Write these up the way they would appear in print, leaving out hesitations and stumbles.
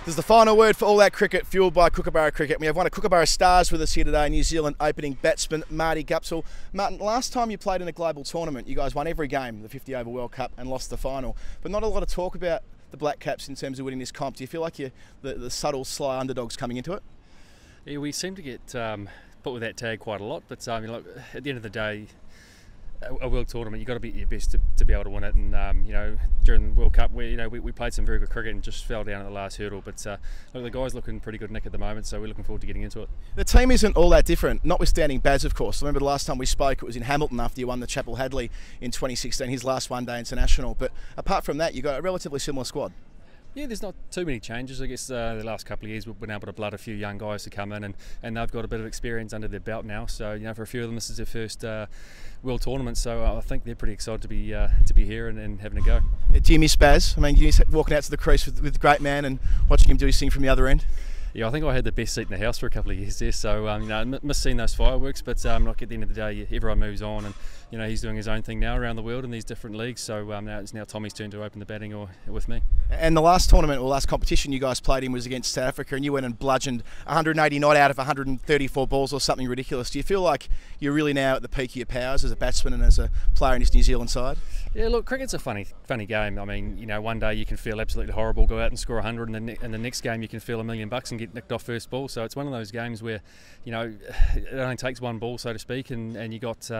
This is the final word for all that cricket, fuelled by Kookaburra cricket. We have one of Kookaburra stars with us here today, New Zealand opening batsman Martin Guptill. Martin, last time you played in a global tournament, you guys won every game, the 50 over World Cup, and lost the final. But not a lot of talk about the Black Caps in terms of winning this comp. Do you feel like you're the subtle, sly underdogs coming into it? Yeah, we seem to get put with that tag quite a lot, but look, at the end of the day, a world tournament, you've got to be at your best to be able to win it. And during the World Cup, we played some very good cricket and just fell down at the last hurdle. But look, the guys looking pretty good nick at the moment, so we're looking forward to getting into it. The team isn't all that different, notwithstanding Baz, of course. I remember the last time we spoke, it was in Hamilton after you won the Chapel Hadley in 2016, his last one-day international. But apart from that, you've got a relatively similar squad. Yeah, there's not too many changes. I guess the last couple of years we've been able to blood a few young guys to come in, and they've got a bit of experience under their belt now. So for a few of them, this is their first world tournament. So I think they're pretty excited to be here and having a go. Do you miss Baz? I mean, you miss walking out to the crease with the great man and watching him do his thing from the other end? Yeah, I think I had the best seat in the house for a couple of years there, so I miss seeing those fireworks. But look, at the end of the day, everyone moves on, and he's doing his own thing now around the world in these different leagues. So now it's Tommy's turn to open the batting with me. And the last tournament or last competition you guys played in was against South Africa, and you went and bludgeoned 180 not out of 134 balls or something ridiculous. Do you feel like you're really now at the peak of your powers as a batsman and as a player in this New Zealand side? Yeah, look, cricket's a funny game. I mean, one day you can feel absolutely horrible, go out and score 100, and the next game you can feel $1 million and get nicked off first ball. So it's one of those games where, it only takes one ball, so to speak, and you got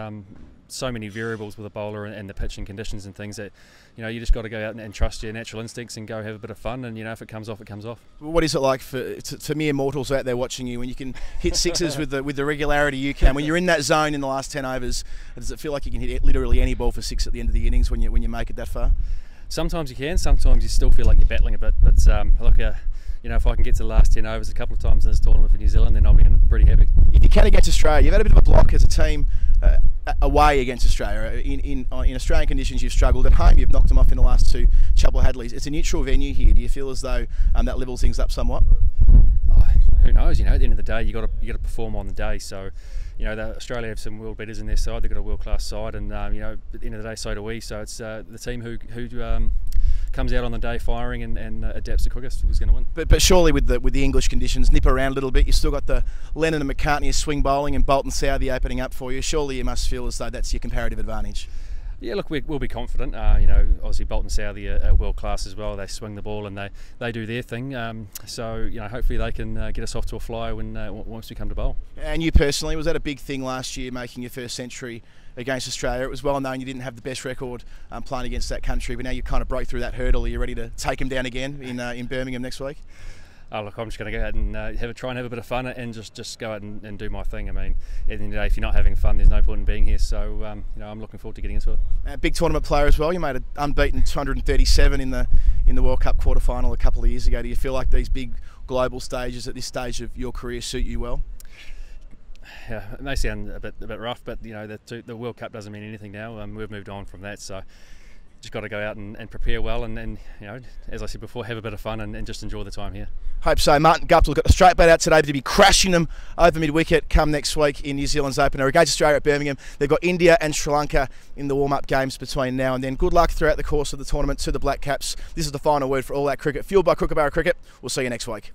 so many variables with a bowler and the pitching conditions and things that, you just got to go out and trust your natural instincts and go have a bit of fun. And if it comes off, it comes off. What is it like to mere mortals out there watching you when you can hit sixes with the regularity you can? When you're in that zone in the last 10 overs, does it feel like you can hit literally any ball for six at the end of the innings when you make it that far? Sometimes you can. Sometimes you still feel like you're battling a bit. But look, if I can get to the last 10 overs a couple of times in this tournament for New Zealand, then I'll be pretty happy. If you can against Australia, you've had a bit of a block as a team away against Australia. In Australian conditions, you've struggled. At home, you've knocked them off in the last two Chapel Hadleys. It's a neutral venue here. Do you feel as though that levels things up somewhat? Who knows? At the end of the day, you got to perform on the day. So, Australia have some world beaters in their side. They've got a world-class side, and at the end of the day, so do we. So it's the team who comes out on the day firing and adapts the quickest who's going to win. But surely with the English conditions, nip around a little bit. You've still got the Lennon and McCartney swing bowling and Bolt and Southey opening up for you. Surely you must feel as though that's your comparative advantage. Yeah, look, we'll be confident. Obviously Bolt and Southey are world class as well. They swing the ball and they do their thing. So hopefully they can get us off to a flyer once we come to bowl. And you personally, was that a big thing last year, making your first century against Australia? It was well known you didn't have the best record playing against that country, but now you kind of broke through that hurdle. Are you ready to take them down again in Birmingham next week? Oh, look, I'm just going to go out and try and have a bit of fun and just go out and do my thing. I mean, at the end of the day, if you're not having fun, there's no point in being here. So, I'm looking forward to getting into it. Big tournament player as well. You made an unbeaten 237 in the World Cup quarter-final a couple of years ago. Do you feel like these big global stages at this stage of your career suit you well? Yeah, it may sound a bit rough, but the World Cup doesn't mean anything now. We've moved on from that, so just got to go out and prepare well and as I said before, have a bit of fun and just enjoy the time here. Hope so. Martin Guptill got the straight bat out today to be crashing them over mid-wicket come next week in New Zealand's opener against Australia at Birmingham. They've got India and Sri Lanka in the warm-up games between now and then. Good luck throughout the course of the tournament to the Black Caps. This is the final word for all that cricket, fuelled by Kookaburra cricket. We'll see you next week.